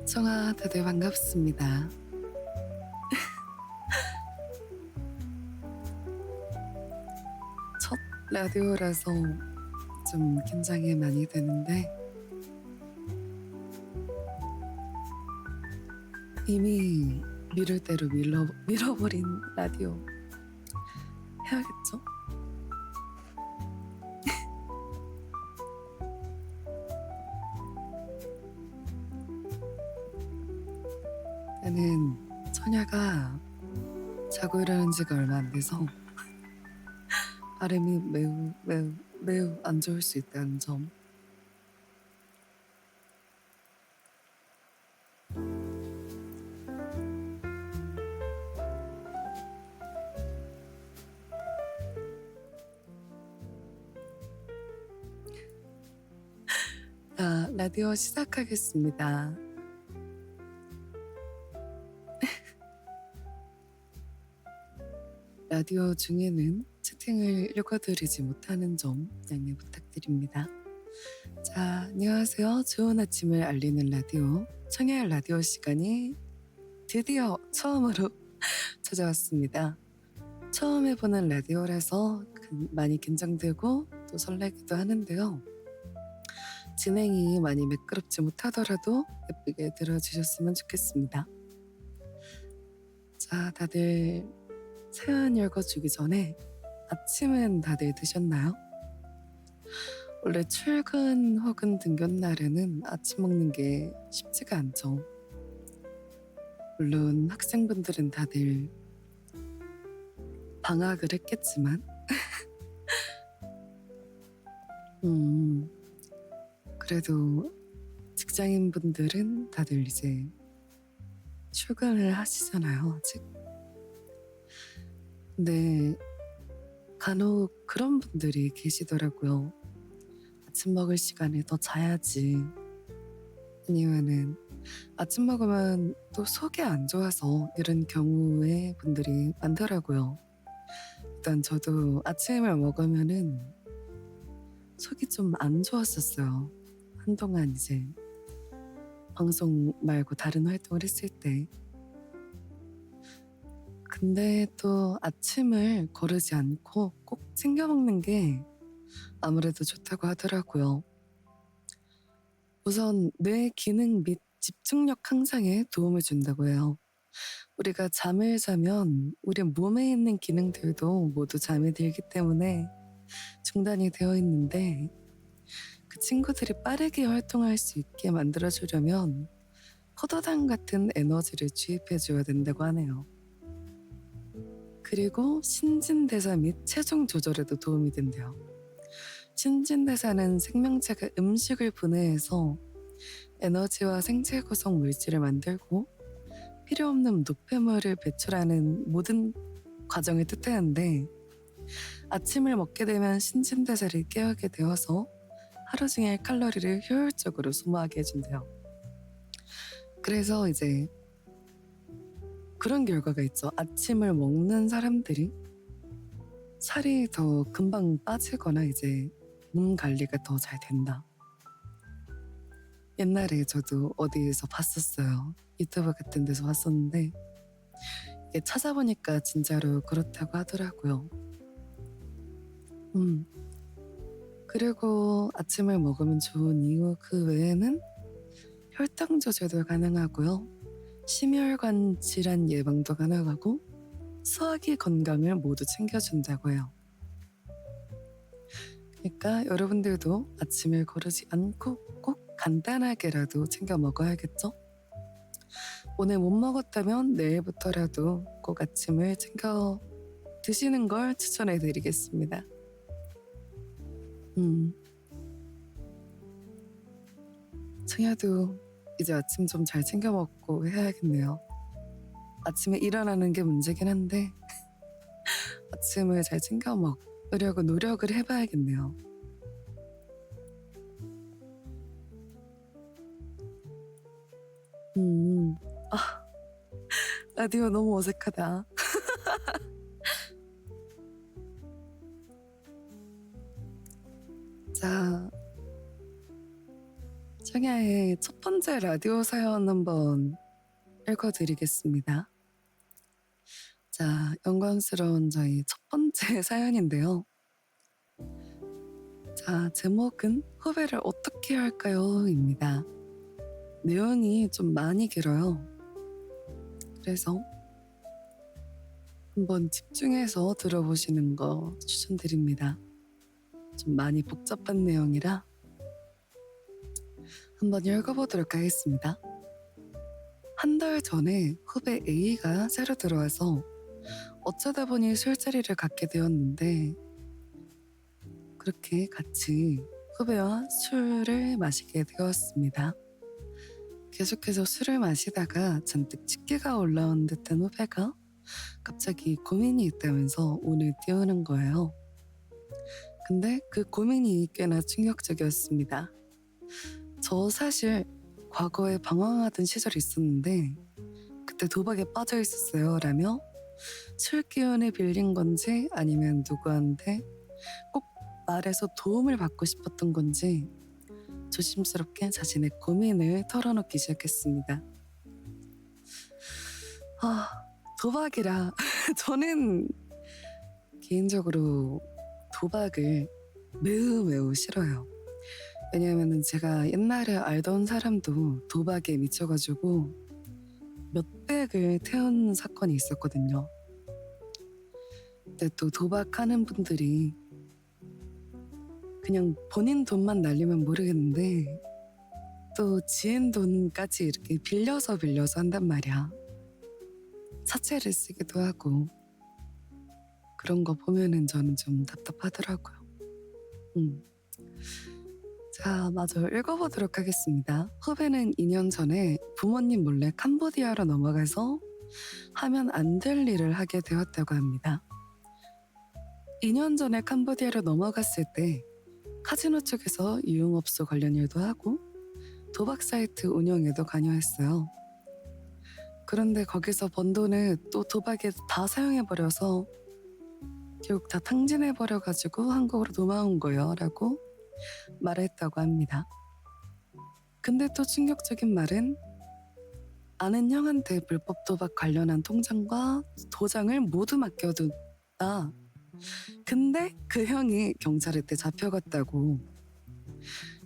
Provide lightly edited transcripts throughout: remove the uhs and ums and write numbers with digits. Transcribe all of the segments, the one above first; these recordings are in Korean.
청아, 다들 반갑습니다. 첫 라디오라서 좀 긴장이 많이 되는데 이미 미룰 대로 밀어버린 라디오 해야겠죠? 나는 천야가 자고 일어난 지가 얼마 안 돼서 발음이 매우 안 좋을 수 있다는 점. 자, 라디오 시작하겠습니다. 라디오 중에는 채팅을 읽어드리지 못하는 점 양해 부탁드립니다. 자, 안녕하세요. 좋은 아침을 알리는 라디오 청야의 라디오 시간이 드디어 처음으로 찾아왔습니다. 처음 해보는 라디오라서 많이 긴장되고 또 설레기도 하는데요. 진행이 많이 매끄럽지 못하더라도 예쁘게 들어주셨으면 좋겠습니다. 자, 다들 사연 읽어주기 전에 아침은 다들 드셨나요? 원래 출근 혹은 등교 날에는 아침 먹는 게 쉽지가 않죠. 물론 학생분들은 다들 방학을 했겠지만 그래도 직장인분들은 다들 이제 출근을 하시잖아요, 아직. 근데 간혹 그런 분들이 계시더라고요. 아침 먹을 시간에 더 자야지. 아니면은 아침 먹으면 또 속이 안 좋아서 이런 경우의 분들이 많더라고요. 일단 저도 아침을 먹으면은 속이 좀 안 좋았었어요. 한동안 이제 방송 말고 다른 활동을 했을 때. 근데 또 아침을 거르지 않고 꼭 챙겨 먹는 게 아무래도 좋다고 하더라고요. 우선 뇌 기능 및 집중력 향상에 도움을 준다고 해요. 우리가 잠을 자면 우리 몸에 있는 기능들도 모두 잠이 들기 때문에 중단이 되어 있는데 그 친구들이 빠르게 활동할 수 있게 만들어주려면 포도당 같은 에너지를 주입해줘야 된다고 하네요. 그리고 신진대사 및 체중 조절에도 도움이 된대요. 신진대사는 생명체가 음식을 분해해서 에너지와 생체 구성 물질을 만들고 필요 없는 노폐물을 배출하는 모든 과정을 뜻하는데 아침을 먹게 되면 신진대사를 깨우게 되어서 하루 종일 칼로리를 효율적으로 소모하게 해준대요. 그래서 이제 그런 결과가 있죠. 아침을 먹는 사람들이 살이 더 금방 빠지거나 이제 몸 관리가 더 잘 된다. 옛날에 저도 어디에서 봤었어요. 유튜브 같은 데서 봤었는데 이게 찾아보니까 진짜로 그렇다고 하더라고요. 그리고 아침을 먹으면 좋은 이유 그 외에는 혈당 조절도 가능하고요. 심혈관 질환 예방도 가능하고 소화기 건강을 모두 챙겨준다고 해요. 그러니까 여러분들도 아침을 거르지 않고 꼭 간단하게라도 챙겨 먹어야겠죠? 오늘 못 먹었다면 내일부터라도 꼭 아침을 챙겨 드시는 걸 추천해 드리겠습니다. 청야도 이제 아침 좀 잘 챙겨 먹고 해야겠네요. 아침에 일어나는 게 문제긴 한데 아침을 잘 챙겨 먹으려고 노력을 해봐야겠네요. 라디오 너무 어색하다. 자, 청야의 첫 번째 라디오 사연 한번 읽어드리겠습니다. 자, 영광스러운 저희 첫 번째 사연인데요. 자, 제목은 후배를 어떻게 할까요? 입니다. 내용이 좀 많이 길어요. 그래서 한번 집중해서 들어보시는 거 추천드립니다. 좀 많이 복잡한 내용이라 한번 읽어보도록 하겠습니다. 한 달 전에 후배 A가 새로 들어와서 어쩌다 보니 술자리를 갖게 되었는데 그렇게 같이 후배와 술을 마시게 되었습니다. 계속해서 술을 마시다가 잔뜩 취기가 올라온 듯한 후배가 갑자기 고민이 있다면서 운을 띄우는 거예요. 근데 그 고민이 꽤나 충격적이었습니다. 저 사실 과거에 방황하던 시절이 있었는데 그때 도박에 빠져 있었어요 라며 술 기운을 빌린 건지 아니면 누구한테 꼭 말해서 도움을 받고 싶었던 건지 조심스럽게 자신의 고민을 털어놓기 시작했습니다. 도박이라 저는 개인적으로 도박을 매우 싫어요. 왜냐하면 제가 옛날에 알던 사람도 도박에 미쳐가지고 몇백을 태운 사건이 있었거든요. 근데 또 도박하는 분들이 그냥 본인 돈만 날리면 모르겠는데 또 지인 돈까지 이렇게 빌려서 한단 말이야. 사채를 쓰기도 하고 그런 거 보면은 저는 좀 답답하더라고요. 자, 마저 읽어보도록 하겠습니다. 후배는 2년 전에 부모님 몰래 캄보디아로 넘어가서 하면 안 될 일을 하게 되었다고 합니다. 2년 전에 캄보디아로 넘어갔을 때 카지노 쪽에서 유흥업소 관련 일도 하고 도박 사이트 운영에도 관여했어요. 그런데 거기서 번 돈을 또 도박에 다 사용해버려서 결국 다 탕진해버려가지고 한국으로 도망온 거예요 라고 말했다고 합니다. 근데 또 충격적인 말은 아는 형한테 불법 도박 관련한 통장과 도장을 모두 맡겨뒀다. 근데 그 형이 경찰한테 잡혀갔다고.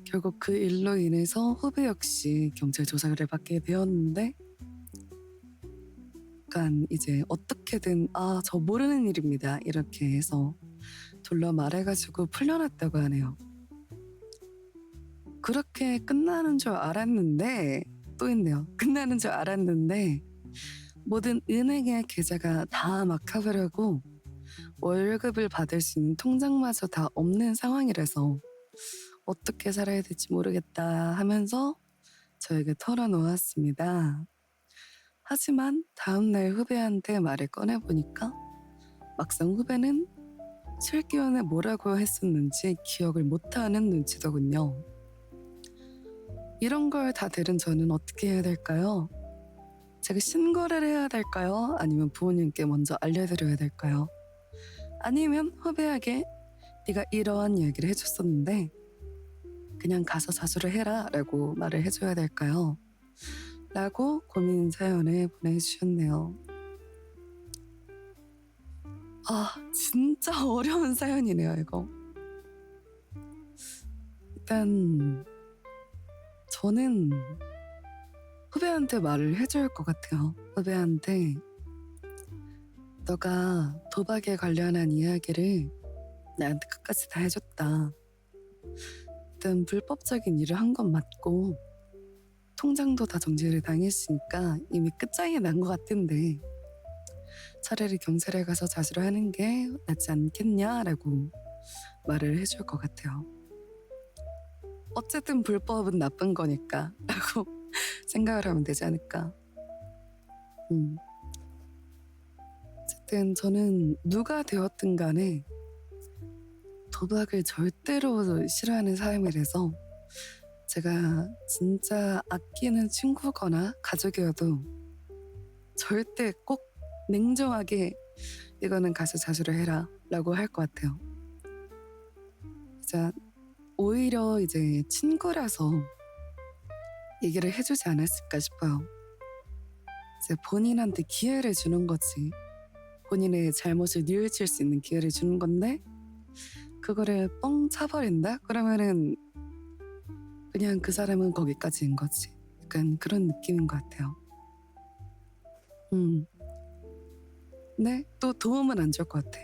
결국 그 일로 인해서 후배 역시 경찰 조사를 받게 되었는데 약간 이제 어떻게든 저 모르는 일입니다 이렇게 해서 둘러 말해가지고 풀려났다고 하네요. 그렇게 끝나는 줄 알았는데 또 있네요. 끝나는 줄 알았는데 모든 은행의 계좌가 다 막혀버리고 월급을 받을 수 있는 통장마저 다 없는 상황이라서 어떻게 살아야 될지 모르겠다 하면서 저에게 털어놓았습니다. 하지만 다음날 후배한테 말을 꺼내보니까 막상 후배는 술 기운에 뭐라고 했었는지 기억을 못하는 눈치더군요. 이런 걸 다 들은 저는 어떻게 해야 될까요? 제가 신고를 해야 될까요? 아니면 부모님께 먼저 알려드려야 될까요? 아니면 후배에게 네가 이러한 이야기를 해줬었는데 그냥 가서 자수를 해라 라고 말을 해줘야 될까요? 라고 고민 사연을 보내주셨네요. 진짜 어려운 사연이네요 이거. 일단 저는 후배한테 말을 해줄 것 같아요. 후배한테 너가 도박에 관련한 이야기를 나한테 끝까지 다 해줬다. 일단 불법적인 일을 한 건 맞고 통장도 다 정지를 당했으니까 이미 끝장이 난 것 같은데 차라리 경찰에 가서 자수를 하는 게 낫지 않겠냐라고 말을 해줄 것 같아요. 어쨌든 불법은 나쁜 거니까 라고 생각을 하면 되지 않을까. 어쨌든 저는 누가 되었든 간에 도박을 절대로 싫어하는 사람이라서 제가 진짜 아끼는 친구거나 가족이어도 절대 꼭 냉정하게 이거는 가서 자수를 해라 라고 할 것 같아요. 진짜 오히려 이제 친구라서 얘기를 해주지 않았을까 싶어요. 이제 본인한테 기회를 주는 거지. 본인의 잘못을 뉘우칠 수 있는 기회를 주는 건데 그거를 뻥 차버린다? 그러면은 그냥 그 사람은 거기까지인 거지. 약간 그런 느낌인 것 같아요. 근데 또 도움은 안 줄 것 같아.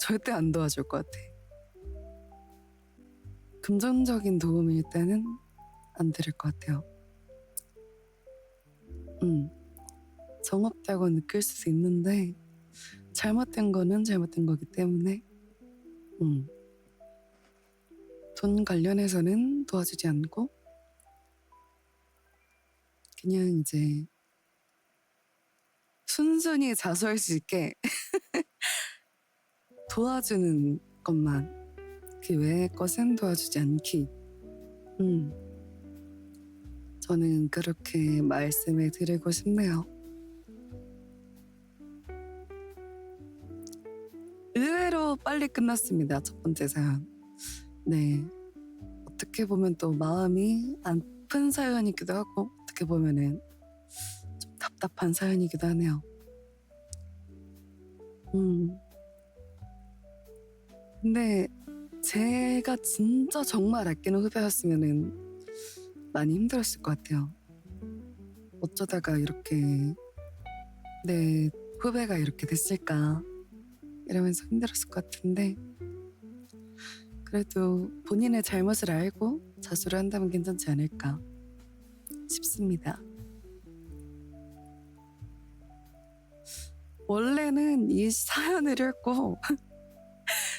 절대 안 도와줄 것 같아. 금전적인 도움을 일단은 안 드릴 것 같아요. 정없다고 느낄 수 있는데 잘못된 거는 잘못된 거기 때문에 돈 관련해서는 도와주지 않고 그냥 이제 순순히 자수할 수 있게 도와주는 것만, 그 외의 것은 도와주지 않기. 저는 그렇게 말씀을 드리고 싶네요. 의외로 빨리 끝났습니다. 첫 번째 사연. 네, 어떻게 보면 또 마음이 아픈 사연이기도 하고 어떻게 보면은 좀 답답한 사연이기도 하네요. 근데 제가 진짜 정말 아끼는 후배였으면은 많이 힘들었을 것 같아요. 어쩌다가 이렇게 내 후배가 이렇게 됐을까 이러면서 힘들었을 것 같은데 그래도 본인의 잘못을 알고 자수를 한다면 괜찮지 않을까 싶습니다. 원래는 이 사연을 읽고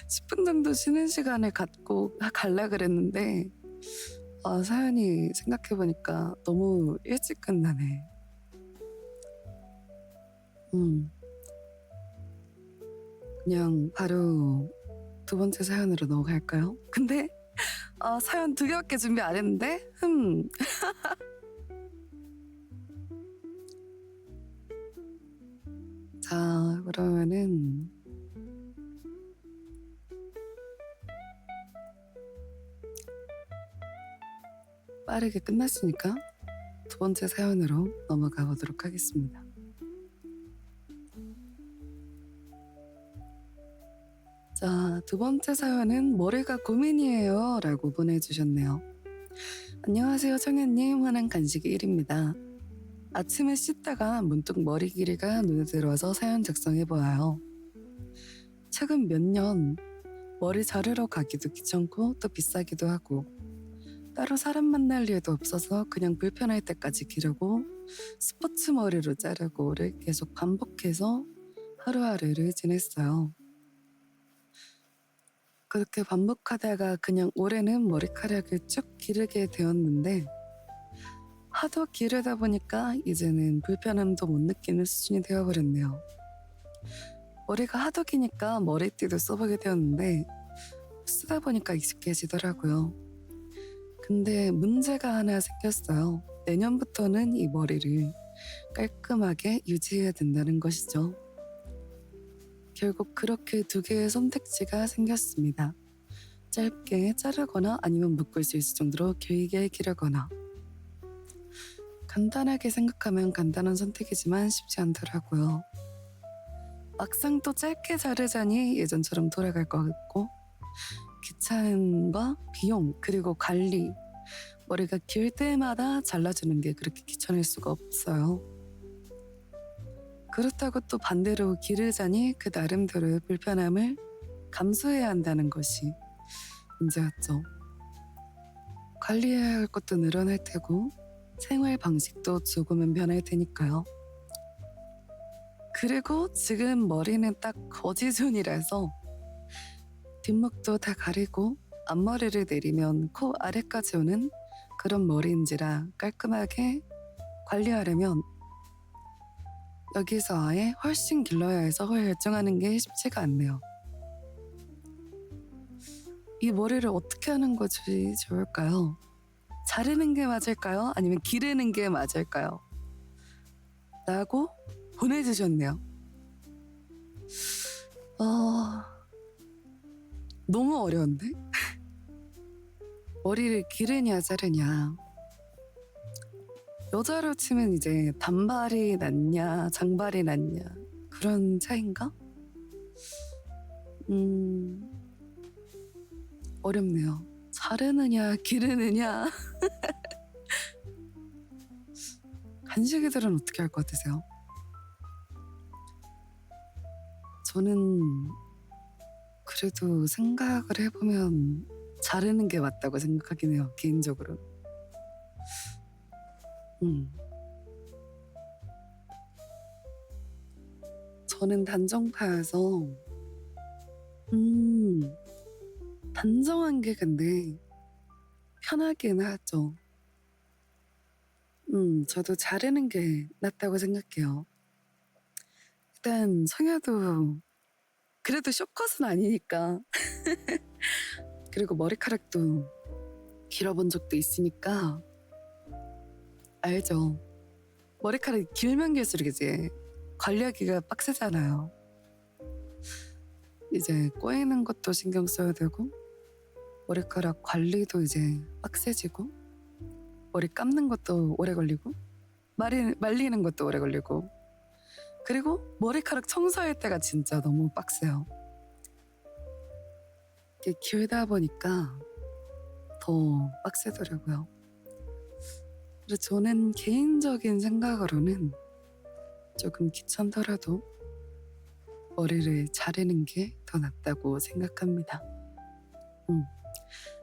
10분 정도 쉬는 시간을 갖고 갈라 그랬는데 사연이 생각해보니까 너무 일찍 끝나네. 그냥 바로 두 번째 사연으로 넘어갈까요? 근데 사연 2개밖에 준비 안 했는데 자, 그러면은 빠르게 끝났으니까 두 번째 사연으로 넘어가 보도록 하겠습니다. 자, 두 번째 사연은 머리가 고민이에요 라고 보내주셨네요. 안녕하세요 청현님, 환한 간식이 1입니다. 아침에 씻다가 문득 머리 길이가 눈에 들어와서 사연 작성해보아요. 최근 몇 년 머리 자르러 가기도 귀찮고 또 비싸기도 하고 따로 사람 만날 일도 없어서 그냥 불편할 때까지 기르고 스포츠 머리로 자르고를 계속 반복해서 하루하루를 지냈어요. 그렇게 반복하다가 그냥 올해는 머리카락을 쭉 기르게 되었는데 하도 기르다 보니까 이제는 불편함도 못 느끼는 수준이 되어버렸네요. 머리가 하도 기니까 머리띠도 써보게 되었는데 쓰다 보니까 익숙해지더라고요. 근데 문제가 하나 생겼어요. 내년부터는 이 머리를 깔끔하게 유지해야 된다는 것이죠. 결국 그렇게 2개의 선택지가 생겼습니다. 짧게 자르거나 아니면 묶을 수 있을 정도로 길게 기르거나. 간단하게 생각하면 간단한 선택이지만 쉽지 않더라고요. 막상 또 짧게 자르자니 예전처럼 돌아갈 것 같고 귀찮음과 비용 그리고 관리, 머리가 길 때마다 잘라주는 게 그렇게 귀찮을 수가 없어요. 그렇다고 또 반대로 기르자니 그 나름대로의 불편함을 감수해야 한다는 것이 문제 같죠. 관리해야 할 것도 늘어날 테고 생활 방식도 조금은 변할 테니까요. 그리고 지금 머리는 딱 거지존이라서 뒷목도 다 가리고 앞머리를 내리면 코 아래까지 오는 그런 머리인지라 깔끔하게 관리하려면 여기서 아예 훨씬 길러야 해서 결정하는 게 쉽지가 않네요. 이 머리를 어떻게 하는 것이 좋을까요? 자르는 게 맞을까요? 아니면 기르는 게 맞을까요? 라고 보내주셨네요. 너무 어려운데? 머리를 기르냐 자르냐. 여자로 치면 이제 단발이 낫냐, 장발이 낫냐 그런 차인가? 음, 어렵네요. 자르느냐, 기르느냐. 간식이들은 어떻게 할 것 같으세요? 저는 그래도 생각을 해보면 자르는 게 맞다고 생각하긴 해요. 개인적으로. 음, 저는 단정파여서 음, 단정한 게 근데 편하긴 하죠. 저도 자르는 게 낫다고 생각해요. 일단 성야도 그래도 쇼컷은 아니니까. 그리고 머리카락도 길어본 적도 있으니까 알죠. 머리카락이 길면 길수록 이제 관리하기가 빡세잖아요. 이제 꼬이는 것도 신경 써야 되고 머리카락 관리도 이제 빡세지고 머리 감는 것도 오래 걸리고 말리는 것도 오래 걸리고 그리고 머리카락 청소할 때가 진짜 너무 빡세요. 이게 길다 보니까 더 빡세더라고요. 그래서 저는 개인적인 생각으로는 조금 귀찮더라도 머리를 자르는 게 더 낫다고 생각합니다.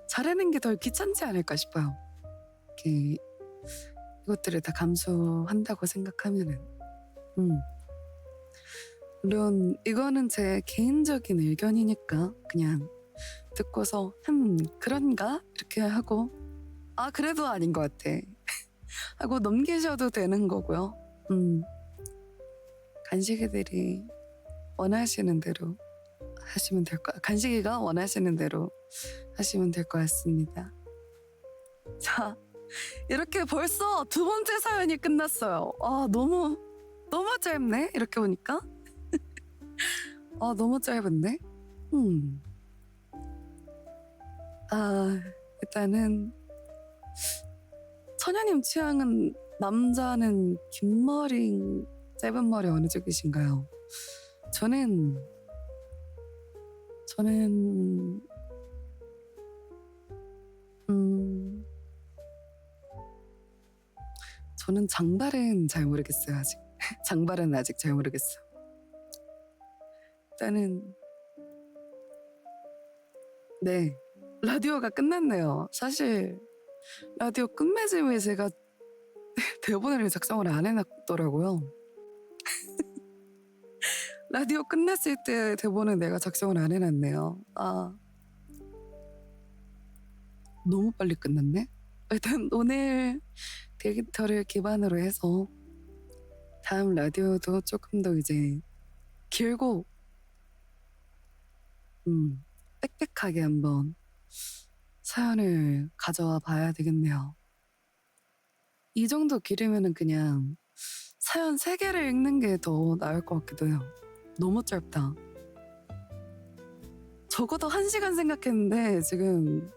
자르는 게 덜 귀찮지 않을까 싶어요. 이렇게 이것들을 다 감수한다고 생각하면은. 물론 이거는 제 개인적인 의견이니까 그냥 듣고서 그런가? 이렇게 하고 그래도 아닌 것 같아 하고 넘기셔도 되는 거고요. 간식이들이 원하시는 대로 하시면 간식이가 원하시는 대로 하시면 될 것 같습니다. 자, 이렇게 벌써 두 번째 사연이 끝났어요. 너무 짧네. 이렇게 보니까 너무 짧은데. 일단은 처녀님 취향은 남자는 긴 머리, 짧은 머리 어느 쪽이신가요? 저는 저는 장발은 잘 모르겠어요 아직. 장발은 아직 잘 모르겠어. 일단은 네, 라디오가 끝났네요. 사실 라디오 끝맺음에 제가 대본을 작성을 안 해놨더라고요. 라디오 끝났을 때 대본은 내가 작성을 안 해놨네요. 너무 빨리 끝났네. 일단 오늘 데이터를 기반으로 해서 다음 라디오도 조금 더 이제 길고 빽빽하게 한번 사연을 가져와 봐야 되겠네요. 이 정도 길으면은 그냥 사연 3개를 읽는 게 더 나을 것 같기도 해요. 너무 짧다. 적어도 1시간 생각했는데 지금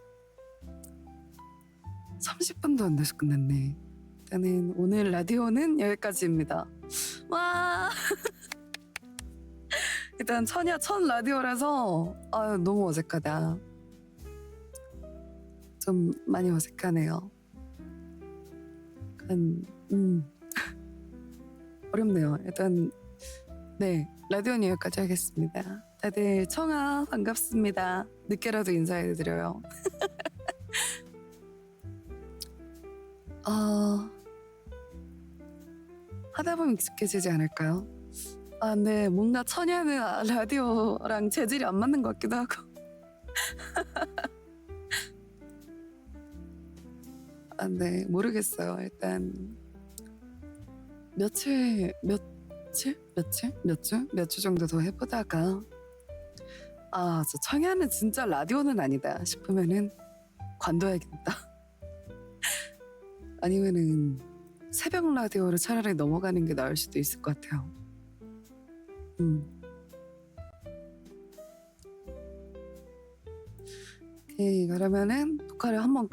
30분도 안 돼서 끝났네. 일단은 오늘 라디오는 여기까지입니다. 와 일단 처녀 첫 라디오라서 너무 어색하다. 좀 많이 어색하네요. 어렵네요. 일단 네, 라디오는 여기까지 하겠습니다. 다들 청아 반갑습니다. 늦게라도 인사해드려요. 하다 보면 익숙해지지 않을까요? 네, 뭔가 처녀는 라디오랑 재질이 안 맞는 것 같기도 하고. 네, 모르겠어요. 일단 몇 주 정도 더 해보다가 저 청야는 진짜 라디오는 아니다 싶으면은 관둬야겠다. 아니면은 새벽 라디오로 차라리 넘어가는 게 나을 수도 있을 것 같아요. 오케이, 그러면은 녹화를 한번